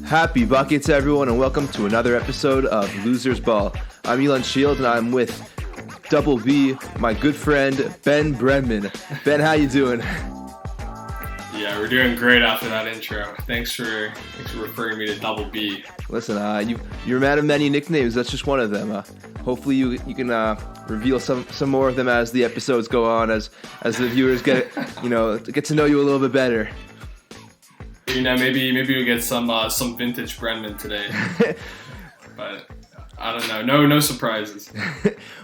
Happy buckets, everyone, and welcome to another episode of Losers Ball. I'm Ilan Shield, and I'm with Double B, my good friend Ben Brenman. Ben, how you doing? Yeah, we're doing great after that intro. Thanks for referring me to Double B. Listen, you're a man of many nicknames. That's just one of them. Hopefully, you can reveal some more of them as the episodes go on, as the viewers get to know you a little bit better. You know, maybe we get some vintage Brenman today, but I don't know. No surprises.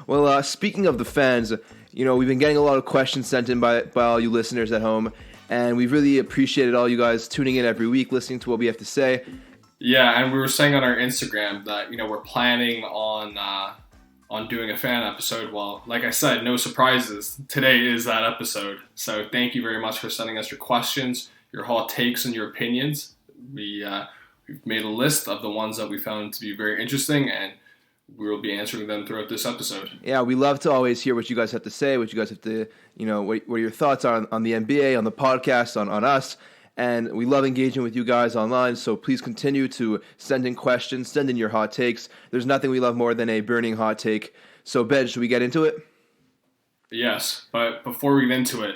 Well, speaking of the fans, we've been getting a lot of questions sent in by all you listeners at home, and we've really appreciated all you guys tuning in every week, listening to what we have to say. Yeah, and we were saying on our Instagram that we're planning on doing a fan episode. Well, like I said, no surprises. Today is that episode. So thank you very much for sending us your questions, your hot takes, and your opinions. We've made a list of the ones that we found to be very interesting, and we will be answering them throughout this episode. Yeah, we love to always hear what you guys have to say, what you guys have to, what your thoughts are on the NBA, on the podcast, on us. And we love engaging with you guys online, so please continue to send in questions, send in your hot takes. There's nothing we love more than a burning hot take. So, Ben, should we get into it? Yes, but before we get into it,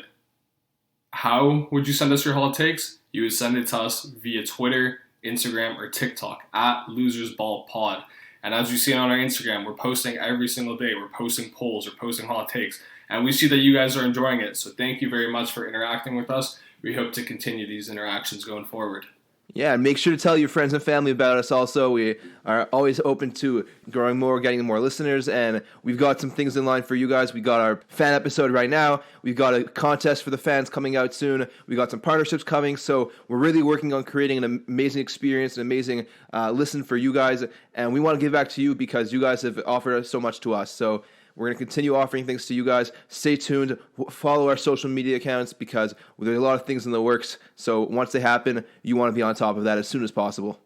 how would you send us your hot takes? You would send it to us via Twitter, Instagram, or TikTok at LosersBallPod. And as you see on our Instagram, we're posting every single day. We're posting polls, we're posting hot takes. And we see that you guys are enjoying it. So thank you very much for interacting with us. We hope to continue these interactions going forward. Yeah, and make sure to tell your friends and family about us also. We are always open to growing more, getting more listeners, and we've got some things in line for you guys. We got our fan episode right now. We've got a contest for the fans coming out soon. We got some partnerships coming, so we're really working on creating an amazing experience, an amazing listen for you guys, and we want to give back to you because you guys have offered so much to us. So we're going to continue offering things to you guys. Stay tuned. Follow our social media accounts because there's a lot of things in the works. So once they happen, you want to be on top of that as soon as possible.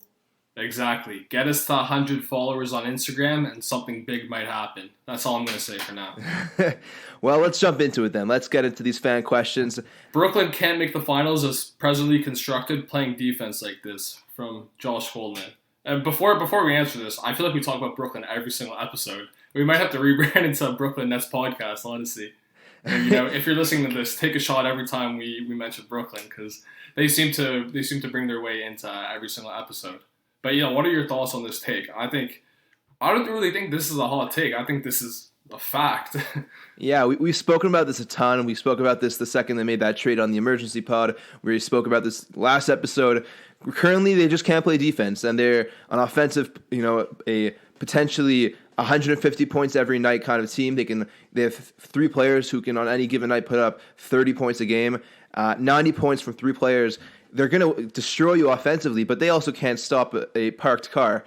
Exactly. Get us to 100 followers on Instagram and something big might happen. That's all I'm going to say for now. Well, let's jump into it then. Let's get into these fan questions. Brooklyn can't make the finals as presently constructed playing defense like this, from Josh Goldman. And before we answer this, I feel like we talk about Brooklyn every single episode. We might have to rebrand into Brooklyn Nets podcast, honestly. And, if you're listening to this, take a shot every time we mention Brooklyn because they seem to bring their way into every single episode. But what are your thoughts on this take? I don't really think this is a hot take. I think this is a fact. Yeah, we've spoken about this a ton. We spoke about this the second they made that trade on the emergency pod. We spoke about this last episode. Currently, they just can't play defense, and they're an offensive, a potentially 150 points every night kind of team. They have three players who can on any given night put up 30 points a game, 90 points from three players. They're going to destroy you offensively, but they also can't stop a parked car.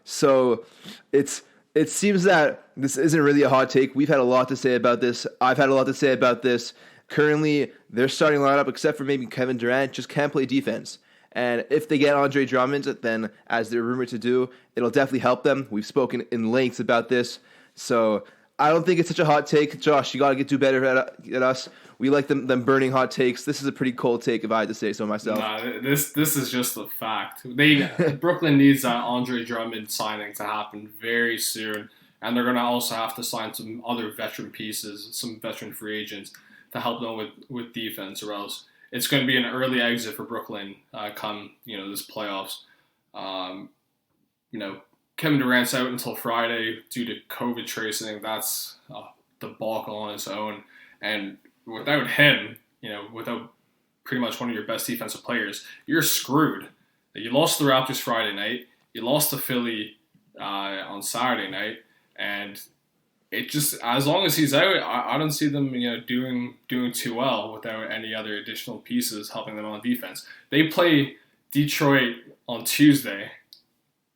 So it seems that this isn't really a hot take. We've had a lot to say about this. I've had a lot to say about this. Currently, their starting lineup, except for maybe Kevin Durant, just can't play defense. And if they get Andre Drummond, then as they're rumored to do, it'll definitely help them. We've spoken in lengths about this. So I don't think it's such a hot take. Josh, you got to do better at us. We like them burning hot takes. This is a pretty cold take if I had to say so myself. Nah, this is just a fact. Brooklyn needs that Andre Drummond signing to happen very soon. And they're going to also have to sign some other veteran pieces, some veteran free agents to help them with defense, or else it's going to be an early exit for Brooklyn come this playoffs. Kevin Durant's out until Friday due to COVID tracing. That's a debacle on its own. And without him, without pretty much one of your best defensive players, you're screwed. You lost the Raptors Friday night. You lost to Philly on Saturday night, and it just, as long as he's out, I don't see them doing too well without any other additional pieces helping them on defense. They play Detroit on Tuesday.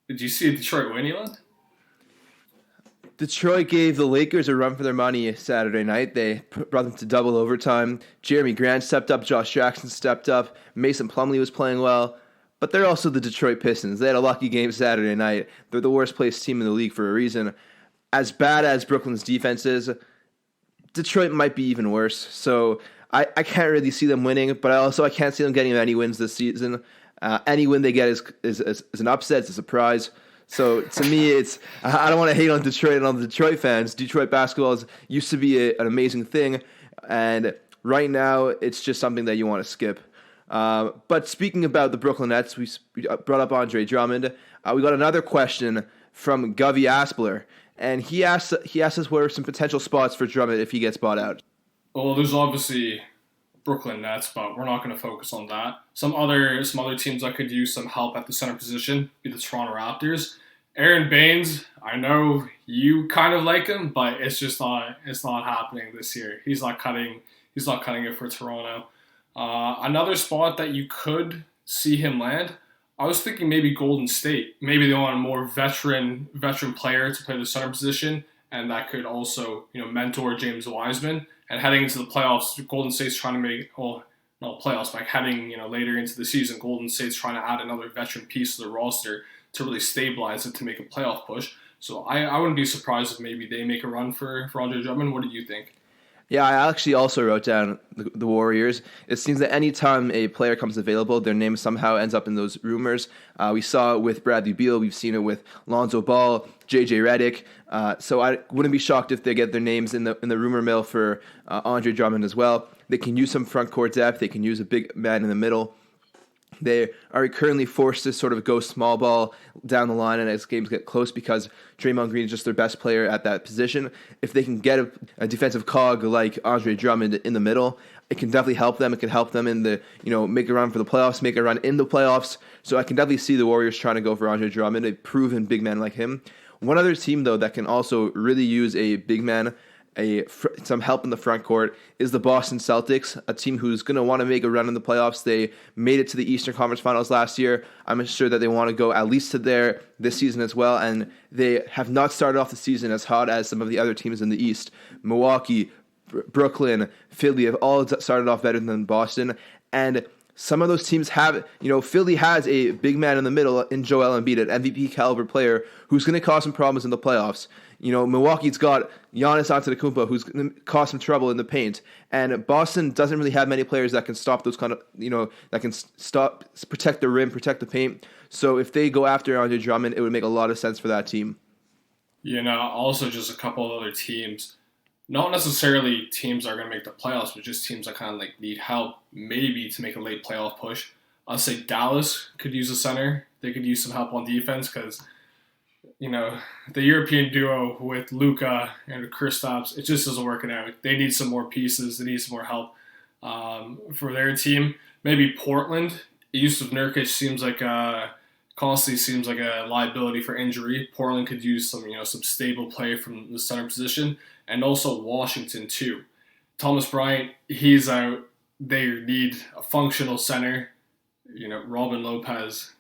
Did you see Detroit win, Ilan? Detroit gave the Lakers a run for their money Saturday night. They brought them to double overtime. Jeremy Grant stepped up. Josh Jackson stepped up. Mason Plumlee was playing well. But they're also the Detroit Pistons. They had a lucky game Saturday night. They're the worst placed team in the league for a reason. As bad as Brooklyn's defense is, Detroit might be even worse. So I can't really see them winning, but I can't see them getting any wins this season. Any win they get is an upset, it's a surprise. So to me, I don't want to hate on Detroit and on the Detroit fans. Detroit basketball used to be an amazing thing, and right now it's just something that you want to skip. But speaking about the Brooklyn Nets, we brought up Andre Drummond. We got another question from Govey Aspler, and he asked us what are some potential spots for Drummond if he gets bought out. Well, there's obviously Brooklyn Nets, but we're not going to focus on that. Some other teams that could use some help at the center position be the Toronto Raptors. Aaron Baines, I know you kind of like him, but it's not happening this year. He's not cutting it for Toronto. Another spot that you could see him land, I was thinking maybe Golden State. Maybe they want a more veteran player to play the center position, and that could also mentor James Wiseman. And heading into the playoffs, Golden State's trying to make not playoffs, but heading later into the season, Golden State's trying to add another veteran piece to the roster to really stabilize it to make a playoff push. So I wouldn't be surprised if maybe they make a run for Andre Drummond. What do you think? Yeah, I actually also wrote down the Warriors. It seems that any time a player comes available, their name somehow ends up in those rumors. We saw it with Bradley Beal. We've seen it with Lonzo Ball, J.J. Redick. So I wouldn't be shocked if they get their names in the rumor mill for Andre Drummond as well. They can use some front court depth. They can use a big man in the middle. They are currently forced to sort of go small ball down the line and as games get close because Draymond Green is just their best player at that position. If they can get a defensive cog like Andre Drummond in the middle, it can definitely help them. It can help them in the, make a run for the playoffs, make a run in the playoffs. So I can definitely see the Warriors trying to go for Andre Drummond, a proven big man like him. One other team, though, that can also really use a big man, some help in the front court is the Boston Celtics, a team who's going to want to make a run in the playoffs. They made it to the Eastern Conference Finals last year. I'm sure that they want to go at least to there this season as well, and they have not started off the season as hot as some of the other teams in the East. Milwaukee, Brooklyn, Philly have all started off better than Boston, and some of those teams have, Philly has a big man in the middle in Joel Embiid, an MVP caliber player who's going to cause some problems in the playoffs. Milwaukee's got Giannis Antetokounmpo, who's going to cause some trouble in the paint. And Boston doesn't really have many players that can stop those kind of, that can protect the rim, protect the paint. So if they go after Andre Drummond, it would make a lot of sense for that team. Also just a couple of other teams. Not necessarily teams that are going to make the playoffs, but just teams that kind of need help, maybe to make a late playoff push. I'll say Dallas could use a center. They could use some help on defense because, the European duo with Luka and Kristaps, it just isn't working out. They need some more pieces. They need some more help for their team. Maybe Portland. Yusuf Nurkic constantly seems like a liability for injury. Portland could use some stable play from the center position. And also Washington, too. Thomas Bryant, he's out. They need a functional center. Robin Lopez,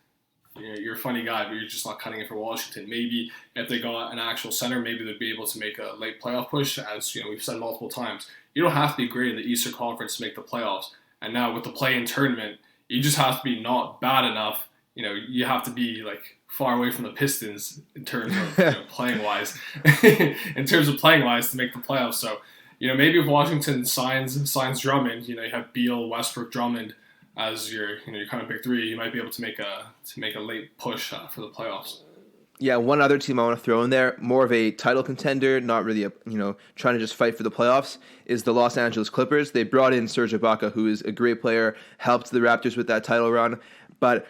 you're a funny guy, but you're just not cutting it for Washington. Maybe if they got an actual center, maybe they'd be able to make a late playoff push. As we've said multiple times, you don't have to be great in the Eastern Conference to make the playoffs. And now with the play-in tournament, you just have to be not bad enough. You have to be far away from the Pistons in terms of playing wise, to make the playoffs. So, maybe if Washington signs Drummond, you have Beal, Westbrook, Drummond as your kind of big three, you might be able to make a late push for the playoffs. Yeah, one other team I want to throw in there, more of a title contender, not really trying to just fight for the playoffs, is the Los Angeles Clippers. They brought in Serge Ibaka, who is a great player, helped the Raptors with that title run, but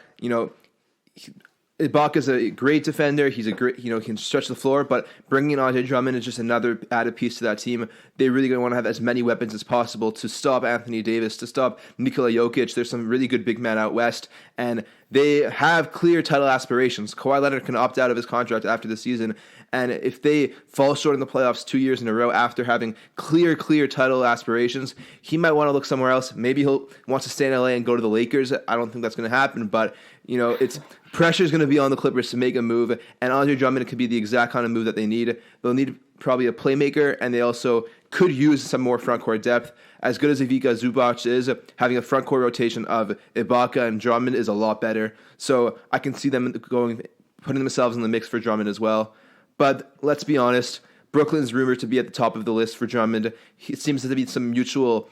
Ibaka's a great defender. He's a great, he can stretch the floor, but bringing in Andre Drummond is just another added piece to that team. They really going to want to have as many weapons as possible to stop Anthony Davis, to stop Nikola Jokic. There's some really good big men out west, and they have clear title aspirations. Kawhi Leonard can opt out of his contract after the season, and if they fall short in the playoffs 2 years in a row after having clear title aspirations, he might want to look somewhere else. Maybe he'll want to stay in LA and go to the Lakers. I don't think that's going to happen, but it's pressure is going to be on the Clippers to make a move, and Andre Drummond could be the exact kind of move that they need. They'll need probably a playmaker, and they also could use some more front court depth. As good as Ivica Zubac is, having a front court rotation of Ibaka and Drummond is a lot better. So I can see them putting themselves in the mix for Drummond as well. But let's be honest, Brooklyn's rumored to be at the top of the list for Drummond. It seems to be some mutual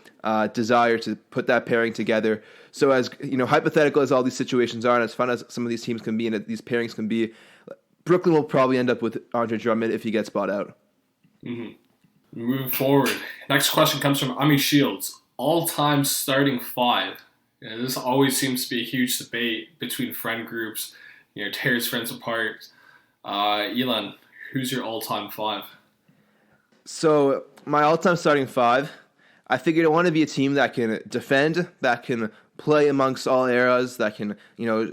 desire to put that pairing together. So as hypothetical as all these situations are, and as fun as some of these teams can be and these pairings can be, Brooklyn will probably end up with Andre Drummond if he gets bought out. Mm-hmm. Moving forward, next question comes from Ami Shields. All-time starting five. This always seems to be a huge debate between friend groups. Tears friends apart. Ilan, who's your all-time five? So my all-time starting five, I figured I want to be a team that can defend, that can play amongst all eras, that can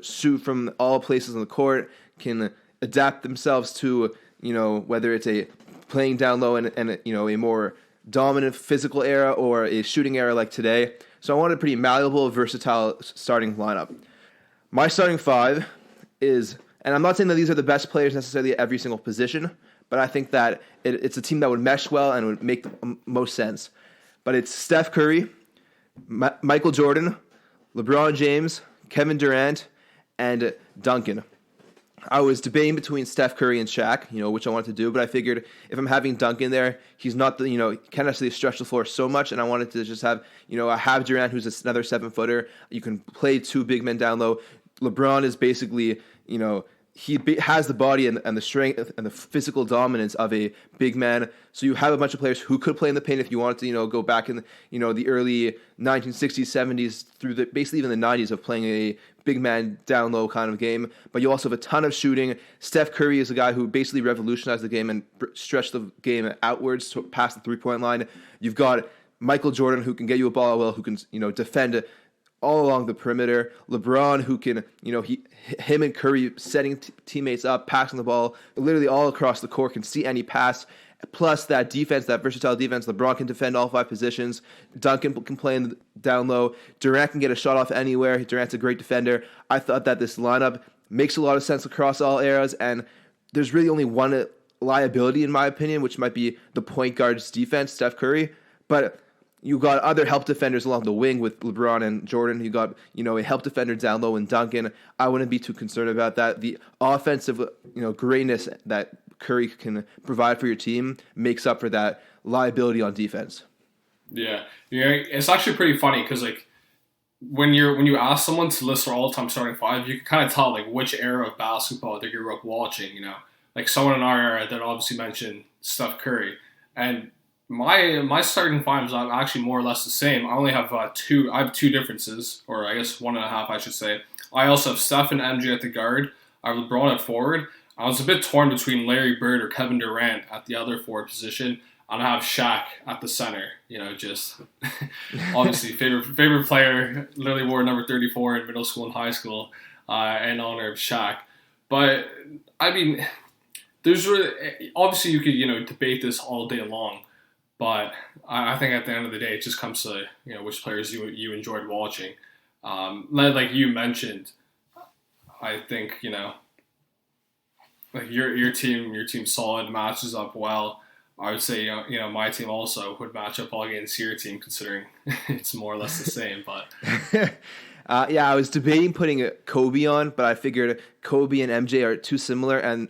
shoot from all places on the court, can adapt themselves to whether it's a playing down low and a more dominant physical era or a shooting era like today. So I wanted a pretty malleable, versatile starting lineup. My starting five is, and I'm not saying that these are the best players necessarily at every single position, but I think that it's a team that would mesh well and would make the most sense. But it's Steph Curry, Michael Jordan, LeBron James, Kevin Durant, and Duncan. I was debating between Steph Curry and Shaq, which I wanted to do, but I figured if I'm having Duncan there, he's not the, can't necessarily stretch the floor so much, and I wanted to just have, I have Durant, who's another 7-footer. You can play two big men down low. LeBron is basically, he has the body and the strength and the physical dominance of a big man. So you have a bunch of players who could play in the paint if you wanted to, go back in, the early 1960s, 70s through basically even the 90s of playing a big man down low kind of game. But you also have a ton of shooting. Steph Curry is a guy who basically revolutionized the game and stretched the game outwards past the 3-point line. You've got Michael Jordan, who can get you a ball well, who can, defend all along the perimeter. LeBron, who can, him and Curry setting teammates up, passing the ball literally all across the court, can see any pass. Plus that defense, that versatile defense. LeBron can defend all 5 positions. Duncan can play in down low. Durant can get a shot off anywhere. Durant's a great defender. I thought that this lineup makes a lot of sense across all eras, and there's really only one liability in my opinion, which might be the point guard's defense, Steph Curry. But you got other help defenders along the wing with LeBron and Jordan. You got, a help defender down low in Duncan. I wouldn't be too concerned about that. The offensive, greatness that Curry can provide for your team makes up for that liability on defense. Yeah, it's actually pretty funny because when you ask someone to list their all-time starting five, you can kind of tell which era of basketball they grew up watching. Someone in our era that obviously mentioned Steph Curry, and my starting five is actually more or less the same. I only have two. I have two differences, or I guess 1.5, I should say. I also have Steph and MJ at the guard. I have LeBron at forward. I was a bit torn between Larry Bird or Kevin Durant at the other forward position, and I have Shaq at the center. Just obviously favorite player. Literally wore number 34 in middle school and high school in honor of Shaq. But I mean, there's really, obviously you could debate this all day long, but I think at the end of the day it just comes to which players you enjoyed watching. Like you mentioned, I think your team solid, matches up well. I would say my team also would match up well against your team, considering it's more or less the same. But I was debating putting Kobe on, but I figured Kobe and MJ are too similar, and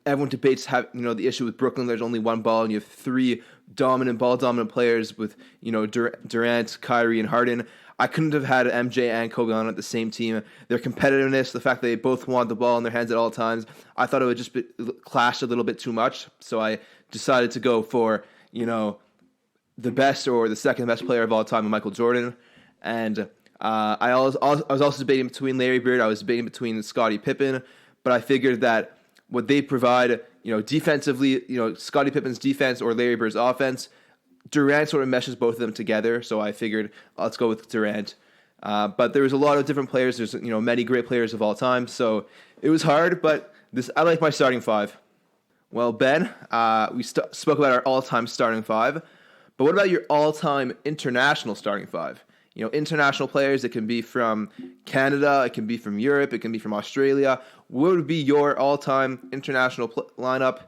everyone debates the issue with Brooklyn. There's only one ball, and you have 3 ball dominant players with Durant, Kyrie, and Harden. I couldn't have had MJ and Kobe on at the same team. Their competitiveness, the fact that they both want the ball in their hands at all times, I thought it would just clash a little bit too much. So I decided to go for, the best or the second best player of all time, Michael Jordan. And I was also debating between Larry Bird. I was debating between Scottie Pippen. But I figured that what they provide, defensively, Scottie Pippen's defense or Larry Bird's offense, Durant sort of meshes both of them together, so I figured let's go with Durant. But there was a lot of different players. There's many great players of all time, so it was hard. But I like my starting five. Well, Ben, we spoke about our all-time starting five, but what about your all-time international starting five? International players. It can be from Canada, it can be from Europe, it can be from Australia. What would be your all-time international lineup?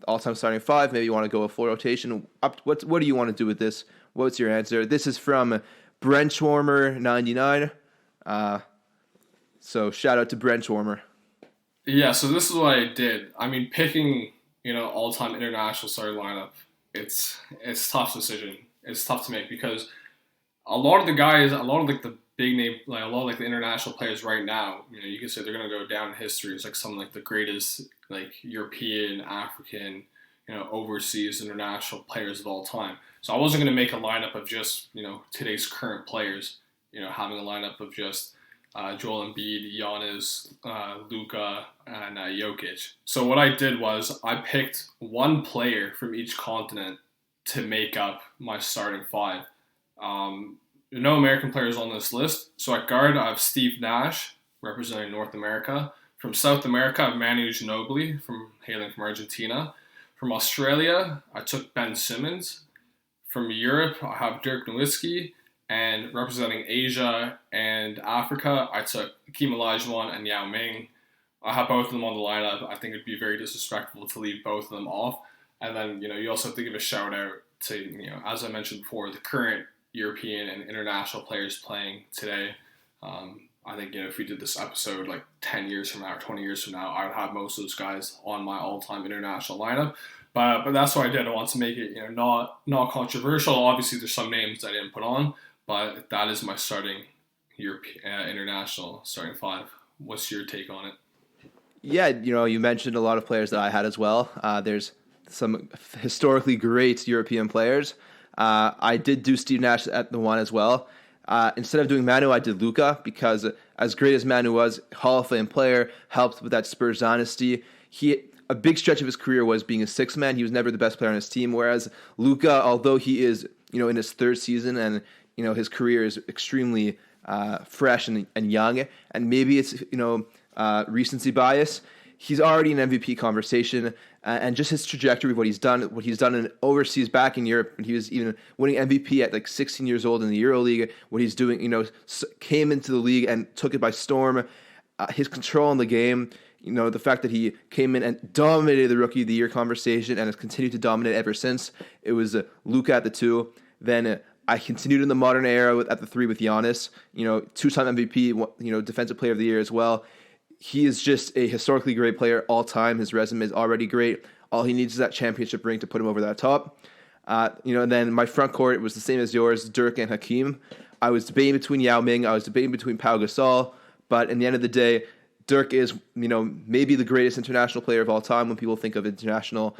All-time starting five. Maybe you want to go a full rotation. What do you want to do with this? What's your answer? This is from Brenchwarmer 99. So shout out to Brenchwarmer. Yeah, so this is what I did. I mean, picking all-time international starting lineup, it's tough decision. It's tough to make because a lot of the guys, a lot of like the big name, like a lot of like the international players right now, you can say they're gonna go down in history as like some like the greatest like European, African, overseas international players of all time. So I wasn't gonna make a lineup of just today's current players. Having a lineup of just Joel Embiid, Giannis, Luka, and Jokic. So what I did was I picked one player from each continent to make up my starting five. No American players on this list. So at guard, I have Steve Nash, representing North America. From South America, I have Manu Ginobili, hailing from Argentina. From Australia, I took Ben Simmons. From Europe, I have Dirk Nowitzki. And representing Asia and Africa, I took Hakeem Olajuwon and Yao Ming. I have both of them on the lineup. I think it'd be very disrespectful to leave both of them off. And then, you also have to give a shout out to, as I mentioned before, the current European and international players playing today. I think, if we did this episode like 10 years from now or 20 years from now, I would have most of those guys on my all-time international lineup. But that's what I did. I want to make it, not controversial. Obviously, there's some names I didn't put on, but that is my starting international starting five. What's your take on it? Yeah, you mentioned a lot of players that I had as well. There's some historically great European players. I did do Steve Nash at the one as well. Instead of doing Manu, I did Luka because as great as Manu was, Hall of Fame player, helped with that Spurs dynasty. A big stretch of his career was being a sixth man. He was never the best player on his team, whereas Luka, although he is, in his third season and, his career is extremely fresh and young, and maybe it's, recency bias, he's already in MVP conversation, and just his trajectory of what he's done in overseas back in Europe, and he was even winning MVP at like 16 years old in the EuroLeague. What he's doing, came into the league and took it by storm. His control in the game, the fact that he came in and dominated the Rookie of the Year conversation and has continued to dominate ever since. It was Luka at the two. Then I continued in the modern era at the three with Giannis. Two-time MVP, Defensive Player of the Year as well. He is just a historically great player all time. His resume is already great. All he needs is that championship ring to put him over that top. And then my front court was the same as yours, Dirk and Hakeem. I was debating between Yao Ming. I was debating between Pau Gasol. But in the end of the day, Dirk is, maybe the greatest international player of all time. When people think of international,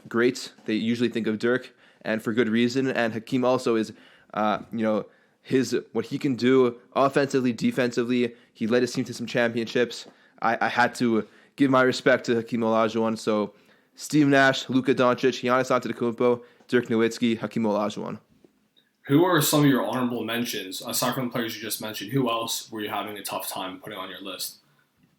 greats, they usually think of Dirk, and for good reason. And Hakeem also is, what he can do offensively, defensively. He led his team to some championships. I had to give my respect to Hakeem Olajuwon. So Steve Nash, Luka Doncic, Giannis Antetokounmpo, Dirk Nowitzki, Hakeem Olajuwon. Who are some of your honorable mentions aside from the players you just mentioned? Who else were you having a tough time putting on your list?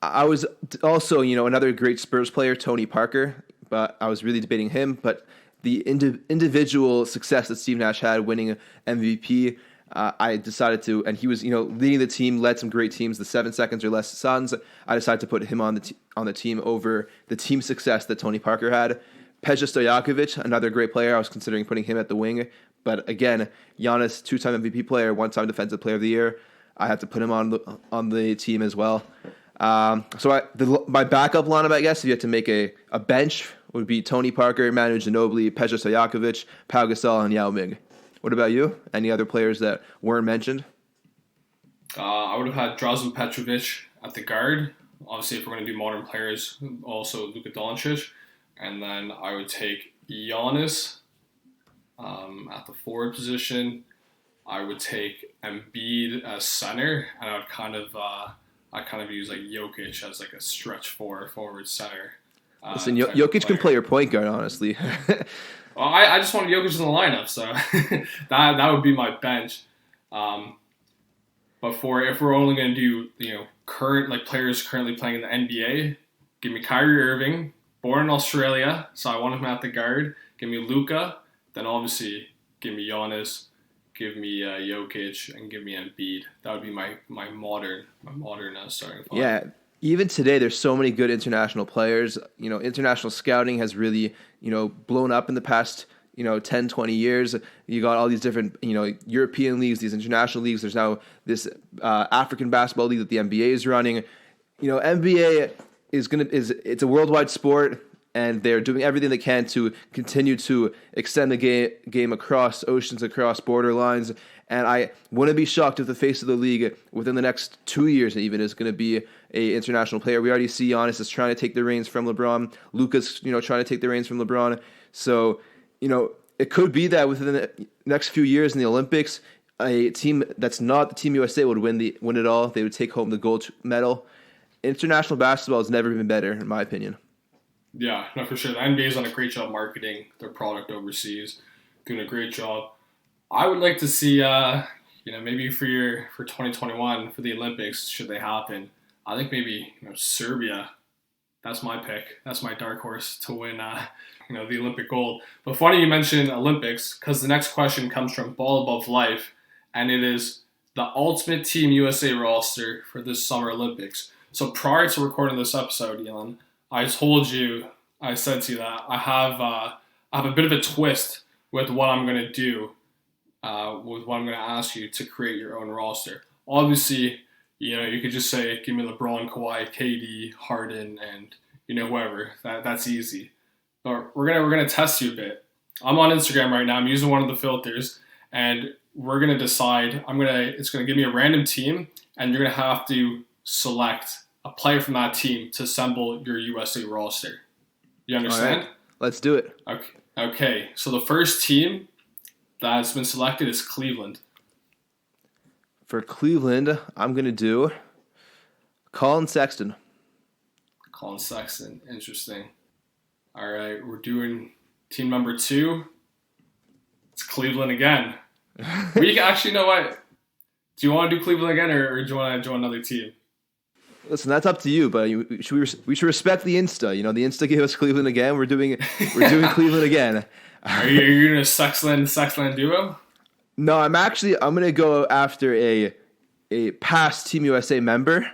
I was also, another great Spurs player, Tony Parker, but I was really debating him. But the individual success that Steve Nash had, winning MVP, I decided to, and he was, leading the team, led some great teams, the 7 seconds or less Suns. I decided to put him on the team over the team success that Tony Parker had. Peja Stojakovic, another great player. I was considering putting him at the wing, but again, Giannis, two-time MVP player, one-time Defensive Player of the Year. I had to put him on the team as well. So my backup lineup, I guess, if you had to make a bench, would be Tony Parker, Manu Ginobili, Peja Stojakovic, Pau Gasol, and Yao Ming. What about you? Any other players that weren't mentioned? I would have had Drazen Petrovic at the guard. Obviously, if we're going to do modern players, also Luka Doncic. And then I would take Giannis at the forward position. I would take Embiid as center, and I would kind of use like Jokic as like a stretch forward center. Listen, Jokic can play your point guard, honestly. Well, I just wanted Jokic in the lineup, so that would be my bench. But if we're only going to do current players currently playing in the NBA, give me Kyrie Irving, born in Australia, so I want him at the guard. Give me Luka, then obviously give me Giannis, give me Jokic, and give me Embiid. That would be my modern starting five. Yeah. Even today, there's so many good international players. International scouting has really, blown up in the past, 10, 20 years. You got all these different, European leagues, these international leagues. There's now this African basketball league that the NBA is running. NBA it's a worldwide sport. and they're doing everything they can to continue to extend the game across oceans, across border lines. And I wouldn't be shocked if the face of the league within the next 2 years even is going to be a international player. We already see Giannis is trying to take the reins from LeBron. Luka's, trying to take the reins from LeBron. So, it could be that within the next few years in the Olympics, a team that's not the Team USA would win it all. They would take home the gold medal. International basketball has never been better, in my opinion. Yeah, no, for sure. The NBA's done a great job marketing their product overseas, doing a great job. I would like to see, maybe for 2021 for the Olympics, should they happen, I think maybe Serbia. That's my pick. That's my dark horse to win, the Olympic gold. But funny you mentioned Olympics, because the next question comes from Ball Above Life, and it is the ultimate Team USA roster for this Summer Olympics. So prior to recording this episode, Ilan, I said to you that I have a bit of a twist with what I'm going to do. With what I'm going to ask you to create your own roster. Obviously, you could just say, give me LeBron, Kawhi, KD, Harden, and whoever. That's easy. But we're gonna test you a bit. I'm on Instagram right now. I'm using one of the filters, and we're gonna decide. It's gonna give me a random team, and you're gonna have to select a player from that team to assemble your USA roster. You understand? All right. Let's do it. Okay. So the first team that's been selected is Cleveland. For Cleveland, I'm going to do Colin Sexton. Colin Sexton. Interesting. All right. We're doing team number 2. It's Cleveland again. We actually know what. Do you want to do Cleveland again, or do you want to join another team? Listen, that's up to you, but we should respect the Insta. The Insta gave us Cleveland again. We're doing Cleveland again. Are you doing a Sexland duo? No, I'm going to go after a past Team USA member,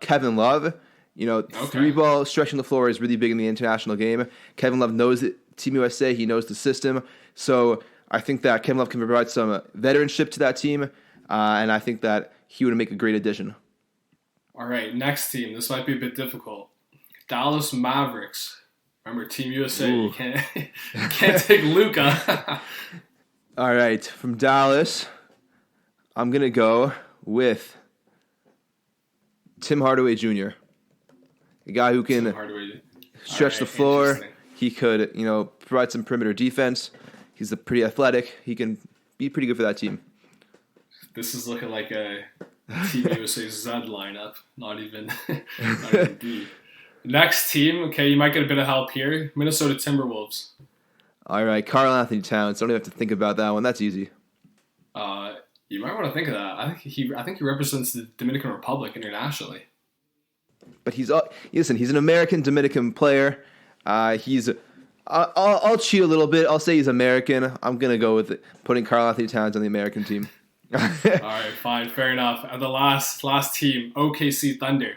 Kevin Love. Three ball stretching the floor is really big in the international game. Kevin Love knows it, Team USA. He knows the system. So I think that Kevin Love can provide some veteranship to that team, and I think that he would make a great addition. All right, next team. This might be a bit difficult. Dallas Mavericks. Remember, Team USA. Ooh. You can't take Luka. All right, from Dallas, I'm going to go with Tim Hardaway Jr., a guy who can stretch the floor. He could, provide some perimeter defense. He's pretty athletic. He can be pretty good for that team. This is looking like a Team USA Z lineup, not even D. Next team, okay, you might get a bit of help here. Minnesota Timberwolves. All right, Karl Anthony Towns. Don't even have to think about that one. That's easy. You might want to think of that. I think he represents the Dominican Republic internationally. But he's an American Dominican player. I'll cheat a little bit. I'll say he's American. I'm gonna go with putting Karl Anthony Towns on the American team. All right, fine, fair enough. And the last team, OKC Thunder.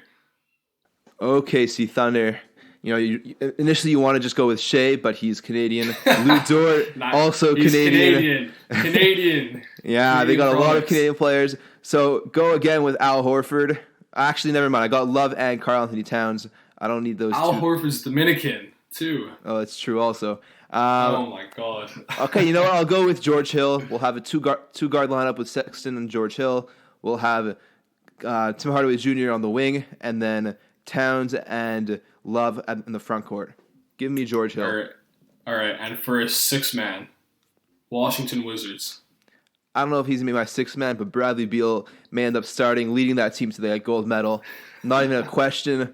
OKC Thunder. Initially you want to just go with Shea, but he's Canadian. Lou Dort, also Canadian. Canadian. Yeah, they got a lot of Canadian players. So go again with Al Horford. Actually, never mind. I got Love and Karl Anthony Towns. I don't need those Al two. Horford's Dominican, too. Oh, that's true also. Oh, my God. Okay, you know what? I'll go with George Hill. We'll have a two-guard lineup with Sexton and George Hill. We'll have Tim Hardaway Jr. on the wing, and then Towns and Love in the front court. Give me George Hill. All right. And for a 6-man, Washington Wizards. I don't know if he's going to be my 6th man, but Bradley Beal may end up starting, leading that team to the gold medal. Not even a question.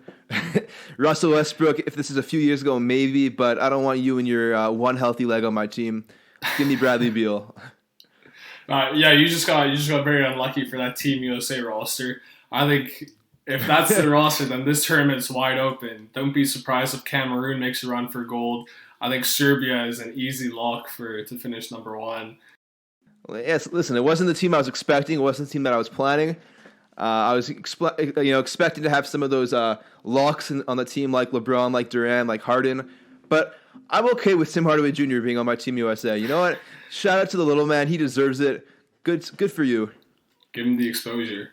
Russell Westbrook, if this is a few years ago, maybe, but I don't want you and your one healthy leg on my team. Give me Bradley Beal. Yeah, you just got very unlucky for that Team USA roster. I think if that's the roster, then this tournament's wide open. Don't be surprised if Cameroon makes a run for gold. I think Serbia is an easy lock to finish number 1. Yes, listen, it wasn't the team I was expecting. It wasn't the team that I was planning. I was expecting to have some of those locks on the team like LeBron, like Durant, like Harden. But I'm okay with Tim Hardaway Jr. being on my Team USA. You know what? Shout out to the little man. He deserves it. Good for you. Give him the exposure.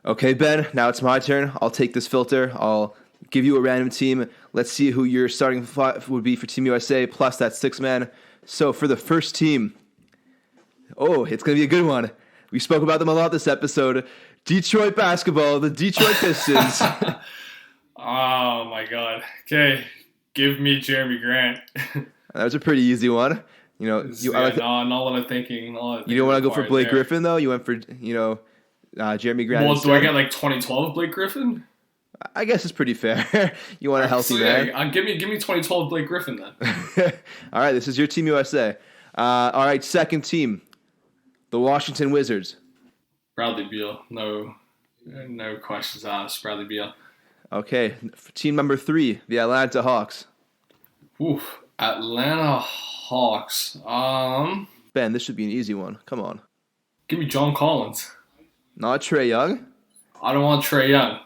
Okay, Ben, now it's my turn. I'll take this filter. I'll give you a random team. Let's see who your starting five would be for Team USA plus that 6-man. So for the first team, it's going to be a good one. We spoke about them a lot this episode. Detroit basketball, the Detroit Pistons. Oh, my God. Okay, give me Jeremy Grant. That was a pretty easy one. Not what I'm thinking. You don't want to go for Blake Griffin, though? You went for, Jeremy Grant. Well, do I get like 2012 Blake Griffin? I guess it's pretty fair. You want a healthy man. Give me 2012 Blake Griffin then. All right, this is your Team USA. All right, second team, the Washington Wizards. Bradley Beal. No questions asked. Bradley Beal. Okay, team number 3, the Atlanta Hawks. Oof, Atlanta Hawks. Ben, this should be an easy one. Come on. Give me John Collins. Not Trae Young? I don't want Trae Young.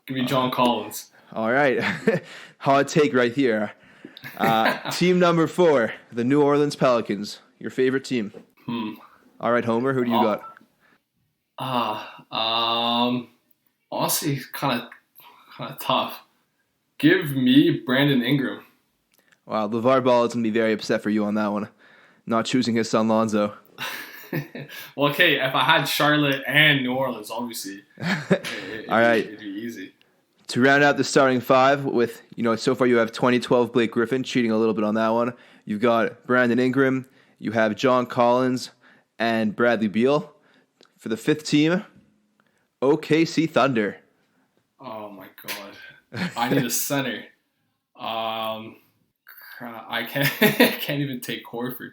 Give me John Collins. All right. Hot take right here. Team number 4, the New Orleans Pelicans. Your favorite team. All right, Homer, who do you got? Honestly, kind of tough. Give me Brandon Ingram. Wow, LeVar Ball is going to be very upset for you on that one. Not choosing his son Lonzo. Well, okay, if I had Charlotte and New Orleans, obviously, it'd be easy. To round out the starting 5 with, so far you have 2012 Blake Griffin, cheating a little bit on that one. You've got Brandon Ingram, you have John Collins, and Bradley Beal. For the 5th team, OKC Thunder. Oh my God. I need a center. I can't even take Horford.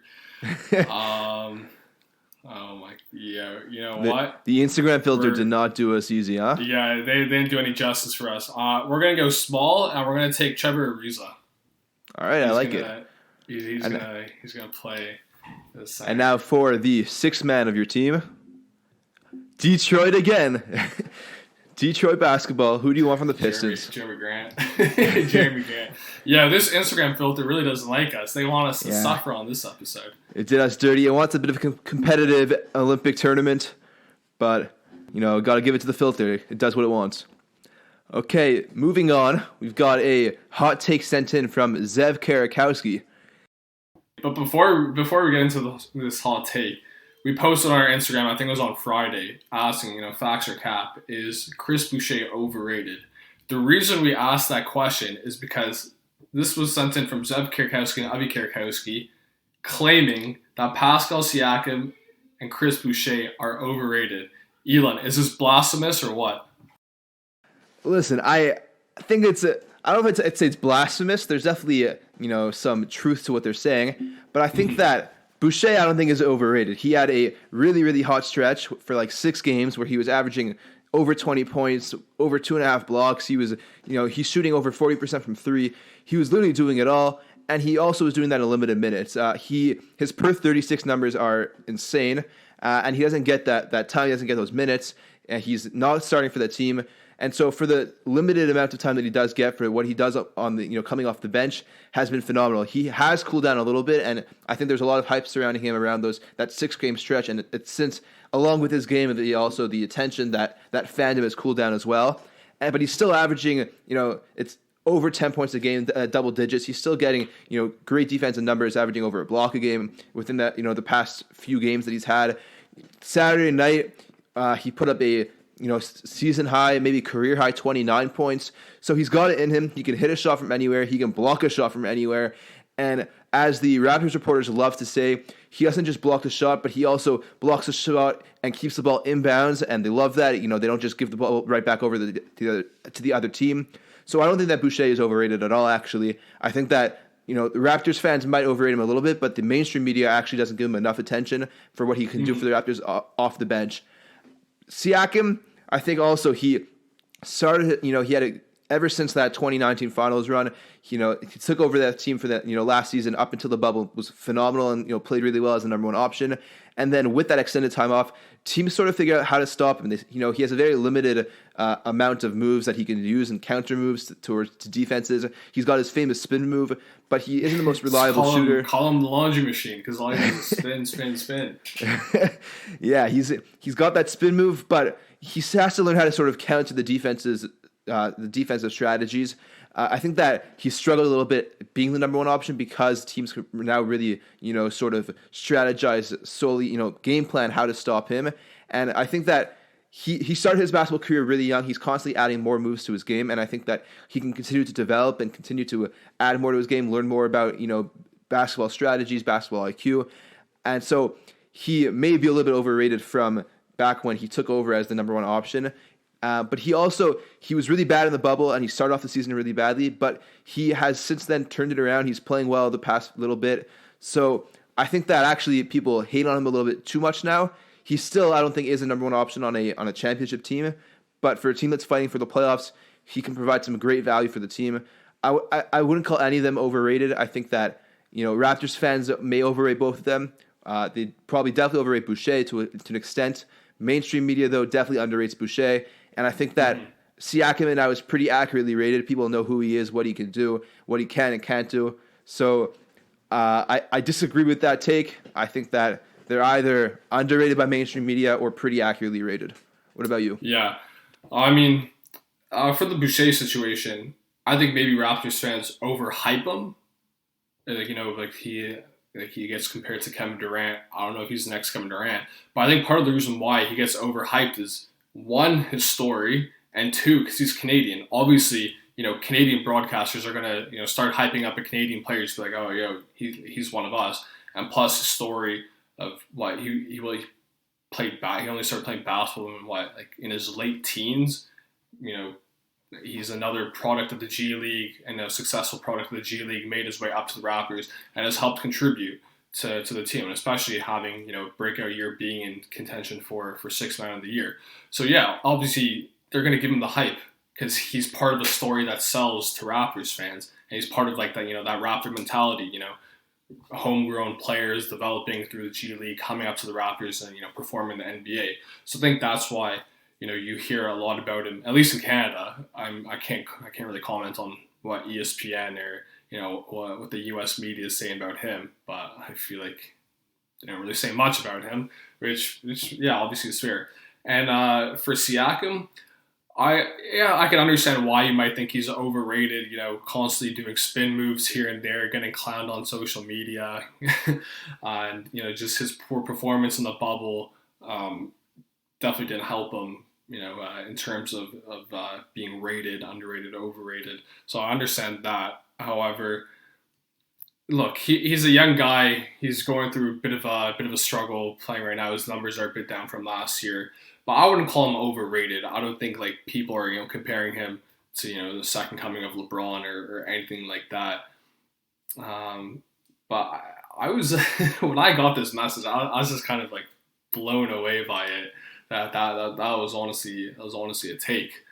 Oh my, yeah. You know what? The Instagram filter did not do us easy, huh? Yeah, they didn't do any justice for us. We're gonna go small, and we're gonna take Trevor Ariza. All right, I like it. He's gonna play. And now for the 6th man of your team, Detroit again. Detroit basketball. Who do you want from the Pistons? Jeremy Grant. Jeremy Grant. Yeah, this Instagram filter really doesn't like us. They want us to suffer on this episode. It did us dirty. It wants a bit of a competitive Olympic tournament, but, got to give it to the filter. It does what it wants. Okay, moving on. We've got a hot take sent in from Zev Karakowski. But before we get into this hot take, we posted on our Instagram, I think it was on Friday, asking, facts or cap, is Chris Boucher overrated? The reason we asked that question is because this was sent in from Zev Karakowski and Avi Karakowski, claiming that Pascal Siakam and Chris Boucher are overrated. Ilan, is this blasphemous or what? Listen, I think I don't know if I'd say it's blasphemous. There's definitely, some truth to what they're saying. But I think that Boucher, I don't think, is overrated. He had a really, really hot stretch for like 6 games where he was averaging over 20 points, over 2.5 blocks. He was, he's shooting over 40% from 3. He was literally doing it all. And he also was doing that in limited minutes. His per 36 numbers are insane. And he doesn't get that time. He doesn't get those minutes. And he's not starting for that team. And so for the limited amount of time that he does get, for what he does on the, coming off the bench, has been phenomenal. He has cooled down a little bit, and I think there's a lot of hype surrounding him around that 6-game stretch. And it's since, along with his game, also the attention that fandom has cooled down as well. But he's still averaging, it's over 10 points a game, double digits. He's still getting, great defensive numbers, averaging over a block a game within that, the past few games that he's had. Saturday night, he put up a season high, maybe career high 29 points. So he's got it in him. He can hit a shot from anywhere. He can block a shot from anywhere. And as the Raptors reporters love to say, he doesn't just block the shot, but he also blocks the shot and keeps the ball inbounds. And they love that. They don't just give the ball right back over to the other team. So I don't think that Boucher is overrated at all, actually. I think that, the Raptors fans might overrate him a little bit, but the mainstream media actually doesn't give him enough attention for what he can do for the Raptors off the bench. Siakam, I think also he started, he had ever since that 2019 finals run, he took over that team for that, last season up until the bubble, was phenomenal and, played really well as the number 1 option. And then with that extended time off, teams sort of figure out how to stop him. He has a very limited amount of moves that he can use and counter moves to defenses. He's got his famous spin move, but he isn't the most reliable shooter. Call him the laundry machine, because all he does is spin. Yeah, he's got that spin move, but he has to learn how to sort of counter the defensive strategies. I think that he struggled a little bit being the number one option because teams could now really, sort of strategize solely, game plan how to stop him. And I think that he started his basketball career really young. He's constantly adding more moves to his game, and I think that he can continue to develop and continue to add more to his game, learn more about, basketball strategies, basketball IQ. And so he may be a little bit overrated from back when he took over as the number one option. But he was really bad in the bubble, and he started off the season really badly, but he has since then turned it around. He's playing well the past little bit. So I think that actually people hate on him a little bit too much now. He still, I don't think, is a number one option on a championship team, but for a team that's fighting for the playoffs, he can provide some great value for the team. I wouldn't call any of them overrated. I think that, Raptors fans may overrate both of them. They probably definitely overrate Boucher to an extent. Mainstream media, though, definitely underrates Boucher. And I think that Siakam now is pretty accurately rated. People know who he is, what he can do, what he can and can't do. So I disagree with that take. I think that they're either underrated by mainstream media or pretty accurately rated. What about you? Yeah. I mean, for the Boucher situation, I think maybe Raptors fans overhype him. He gets compared to Kevin Durant. I don't know if he's the next Kevin Durant. But I think part of the reason why he gets overhyped is, one, his story, and two, because he's Canadian. Obviously, Canadian broadcasters are going to, start hyping up a Canadian player to be like, oh, he's one of us. And plus his story of what he played back. He only started playing basketball in his late teens. He's another product of the G League and a successful product of the G League, made his way up to the Raptors and has helped contribute to the team, and especially having, breakout year, being in contention for Sixth Man of the Year. So yeah, obviously they're going to give him the hype because he's part of a story that sells to Raptors fans, and he's part of that Raptor mentality, homegrown players developing through the G League, coming up to the Raptors and, performing in the NBA. So I think that's why, you hear a lot about him, at least in Canada. I can't really comment on what ESPN or, what the U.S. media is saying about him, but I feel like they don't really say much about him, which yeah, obviously is fair. And for Siakam, I can understand why you might think he's overrated, constantly doing spin moves here and there, getting clowned on social media, and, just his poor performance in the bubble definitely didn't help him, in terms of being rated, underrated, overrated. So I understand that. However, look, he's a young guy. He's going through a bit of a struggle playing right now. His numbers are a bit down from last year, but I wouldn't call him overrated. I don't think people are comparing him to the second coming of LeBron or anything like that. But I was when I got this message, I was just kind of blown away by it. That was honestly a take.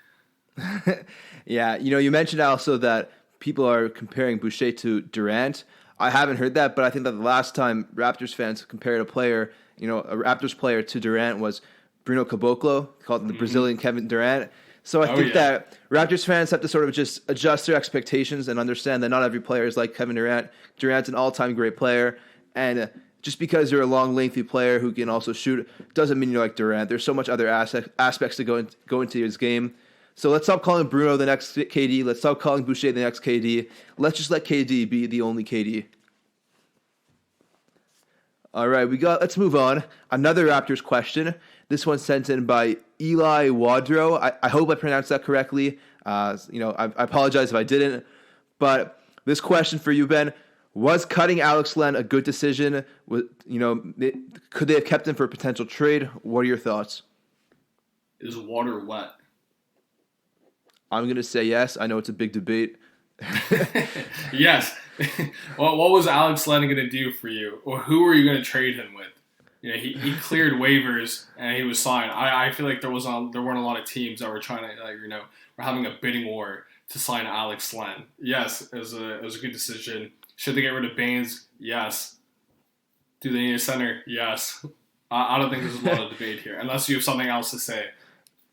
Yeah, you mentioned also that people are comparing Boucher to Durant. I haven't heard that, but I think that the last time Raptors fans compared a player, a Raptors player to Durant was Bruno Caboclo, called the Brazilian Kevin Durant. So I think that Raptors fans have to sort of just adjust their expectations and understand that not every player is like Kevin Durant. Durant's an all-time great player, and just because you're a long, lengthy player who can also shoot doesn't mean you're like Durant. There's so much other aspects to go into his game. So let's stop calling Bruno the next KD. Let's stop calling Boucher the next KD. Let's just let KD be the only KD. All right, let's move on. Another Raptors question. This one sent in by Eli Wadrow. I hope I pronounced that correctly. I apologize if I didn't. But this question for you, Ben: was cutting Alex Len a good decision? Could they have kept him for a potential trade? What are your thoughts? Is water wet? I'm going to say yes. I know it's a big debate. Yes. Well, what was Alex Len going to do for you? Or who were you going to trade him with? He cleared waivers and he was signed. I feel like there weren't a lot of teams that were trying to, were having a bidding war to sign Alex Len. Yes, it was a good decision. Should they get rid of Baines? Yes. Do they need a center? Yes. I don't think there's a lot of debate here, unless you have something else to say.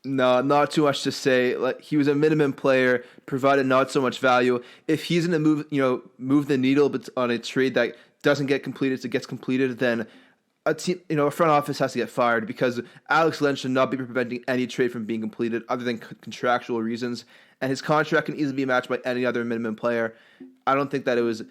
No, not too much to say. He was a minimum player, provided not so much value. If he's going to move the needle on a trade that doesn't get completed, gets completed, then a team, a front office has to get fired because Alex Len should not be preventing any trade from being completed other than contractual reasons, and his contract can easily be matched by any other minimum player. I don't think that it was,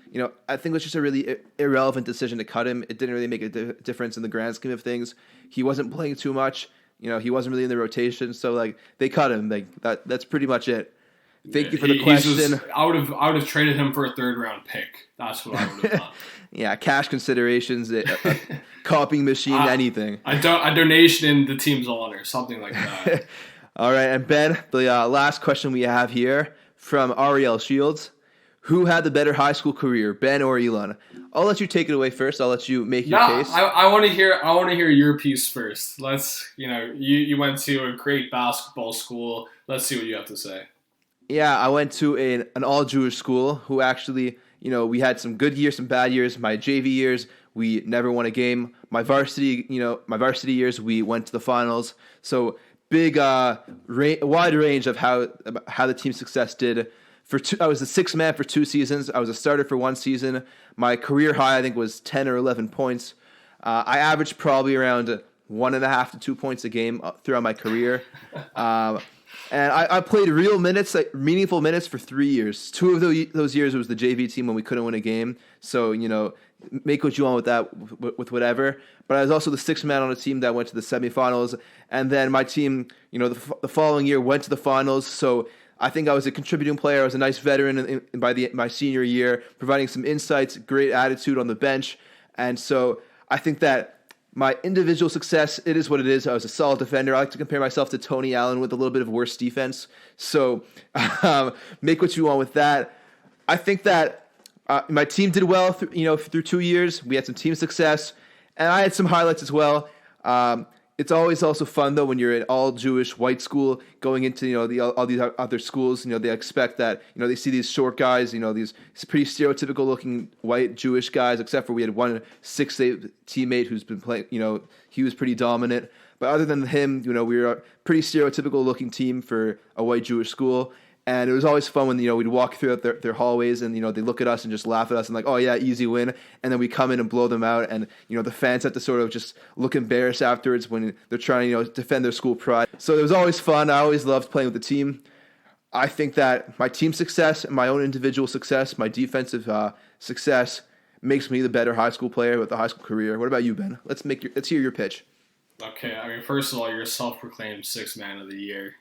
I think it was just a really irrelevant decision to cut him. It didn't really make a difference in the grand scheme of things. He wasn't playing too much. He wasn't really in the rotation, so like they cut him. Like that's pretty much it. Thank you for the question. I would have traded him for a 3rd round pick. That's what I would have done. Yeah, cash considerations, a copying machine, anything. A donation in the team's honor, something like that. All right, and Ben, the last question we have here from Ariel Shields. Who had the better high school career, Ben or Ilan? I'll let you take it away first. I'll let you make your case. I want to hear your piece first. Let's, you went to a great basketball school. Let's see what you have to say. Yeah, I went to an all-Jewish school who actually, we had some good years, some bad years. My JV years, we never won a game. My varsity years, we went to the finals. So big, wide range of how the team's success did. I was the 6th man for 2 seasons. I was a starter for 1 season. My career high, I think, was 10 or 11 points. I averaged probably around 1.5 to 2 points a game throughout my career. And I played real minutes, like meaningful minutes, for 3 years. 2 of those years was the JV team when we couldn't win a game. So, make what you want with that, with whatever. But I was also the 6th man on a team that went to the semifinals. And then my team, the following year went to the finals. So I think I was a contributing player. I was a nice veteran by my senior year, providing some insights, great attitude on the bench. And so I think that my individual success, it is what it is. I was a solid defender. I like to compare myself to Tony Allen with a little bit of worse defense. So make what you want with that. I think that my team did well through 2 years. We had some team success, and I had some highlights as well. It's always also fun, though, when you're an all-Jewish white school going into, all these other schools. They expect that, they see these short guys, these pretty stereotypical-looking white Jewish guys, except for we had one 6'8" teammate who's been playing, he was pretty dominant. But other than him, we were a pretty stereotypical-looking team for a white Jewish school. And it was always fun when, we'd walk through their hallways and, they look at us and just laugh at us and like, oh, yeah, easy win. And then we come in and blow them out. And, the fans have to sort of just look embarrassed afterwards when they're trying to, defend their school pride. So it was always fun. I always loved playing with the team. I think that my team success and my own individual success, my defensive success, makes me the better high school player with a high school career. What about you, Ben? Let's hear your pitch. Okay, first of all, you're a self-proclaimed 6th man of the year.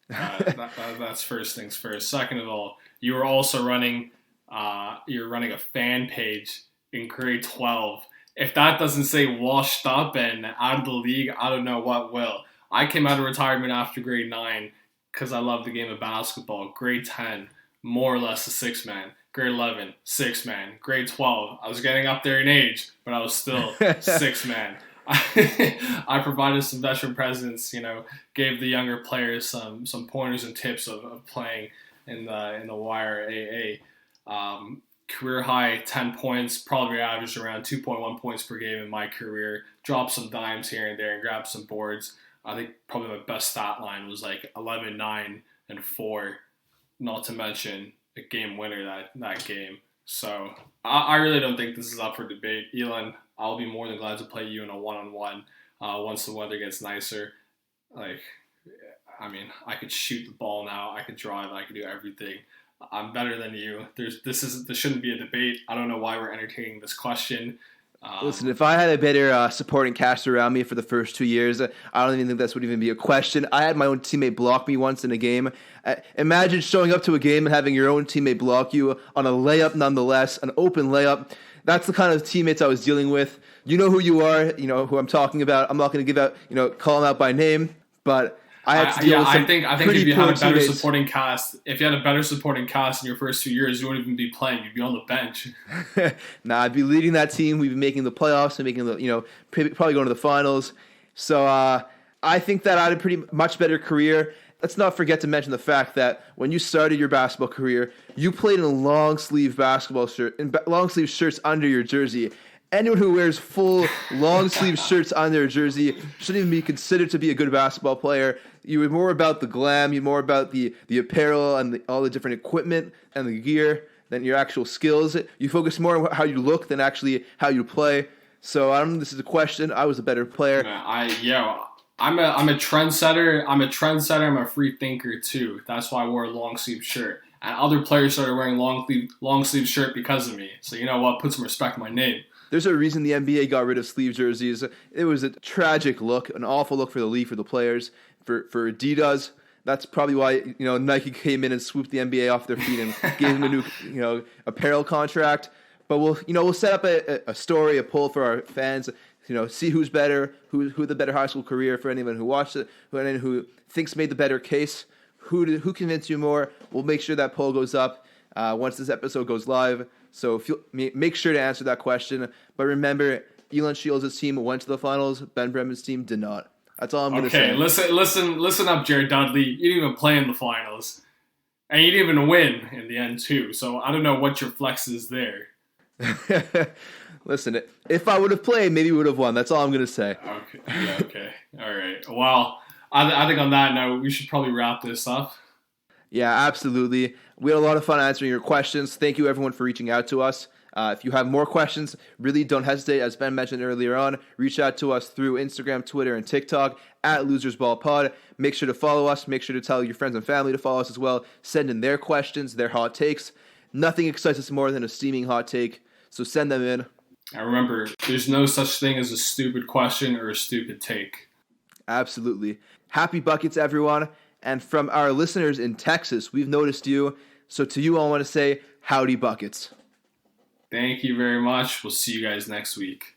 That's first things first. Second of all, you were also running a fan page in grade 12. If that doesn't say washed up and out of the league, I don't know what will. I came out of retirement after grade 9 because I love the game of basketball. Grade 10, more or less a 6 man. Grade 11, 6 man. Grade 12, I was getting up there in age, but I was still 6 man. I provided some veteran presence, gave the younger players some pointers and tips of playing in the wire AA. Career high 10 points, probably averaged around 2.1 points per game in my career. Dropped some dimes here and there and grabbed some boards. I think probably my best stat line was like 11, 9, and 4. Not to mention a game winner that game. So I really don't think this is up for debate. Ilan, I'll be more than glad to play you in a one-on-one once the weather gets nicer. I could shoot the ball now. I could drive. I could do everything. I'm better than you. This shouldn't be a debate. I don't know why we're entertaining this question. Listen, if I had a better supporting cast around me for the first 2 years, I don't even think this would even be a question. I had my own teammate block me once in a game. Imagine showing up to a game and having your own teammate block you on a layup nonetheless, an open layup. That's the kind of teammates I was dealing with. You know who you are, who I'm talking about. I'm not going to give out, call them out by name, but I had to deal with some I think if you had a better supporting cast, in your first 2 years, you wouldn't even be playing. You'd be on the bench. Nah, I'd be leading that team. We'd be making the playoffs and making probably going to the finals. So I think that I had a pretty much better career. Let's not forget to mention the fact that when you started your basketball career, you played in a long sleeve basketball shirt, in long sleeve shirts under your jersey. Anyone who wears full long sleeve shirts on their jersey shouldn't even be considered to be a good basketball player. You were more about the glam, you're more about the apparel and all the different equipment and the gear than your actual skills. You focus more on how you look than actually how you play. So I don't know. This is a question. I was a better player. I'm a trendsetter. I'm a free thinker too. That's why I wore a long sleeve shirt. And other players started wearing long sleeve shirt because of me. So you know what? Put some respect on my name. There's a reason the NBA got rid of sleeve jerseys. It was a tragic look, an awful look for the league, for the players, for Adidas. That's probably why Nike came in and swooped the NBA off their feet and gave them a new apparel contract. But we'll set up a story, a poll for our fans. See who's better, who the better high school career for anyone who watched it, who thinks made the better case, who convinced you more. We'll make sure that poll goes up once this episode goes live. So make sure to answer that question. But remember, Ilan Shields' team went to the finals. Ben Bremen's team did not. That's all I'm going to say. Okay, listen up, Jared Dudley. You didn't even play in the finals. And you didn't even win in the end, too. So I don't know what your flex is there. Listen, if I would have played, maybe we would have won. That's all I'm going to say. Okay. Yeah, okay. All right. Well, I think on that note, we should probably wrap this up. Yeah, absolutely. We had a lot of fun answering your questions. Thank you, everyone, for reaching out to us. If you have more questions, really don't hesitate. As Ben mentioned earlier on, reach out to us through Instagram, Twitter, and TikTok at LosersBallPod. Make sure to follow us. Make sure to tell your friends and family to follow us as well. Send in their questions, their hot takes. Nothing excites us more than a steaming hot take, so send them in. And remember, there's no such thing as a stupid question or a stupid take. Absolutely. Happy buckets, everyone. And from our listeners in Texas, we've noticed you. So to you, I want to say, howdy buckets. Thank you very much. We'll see you guys next week.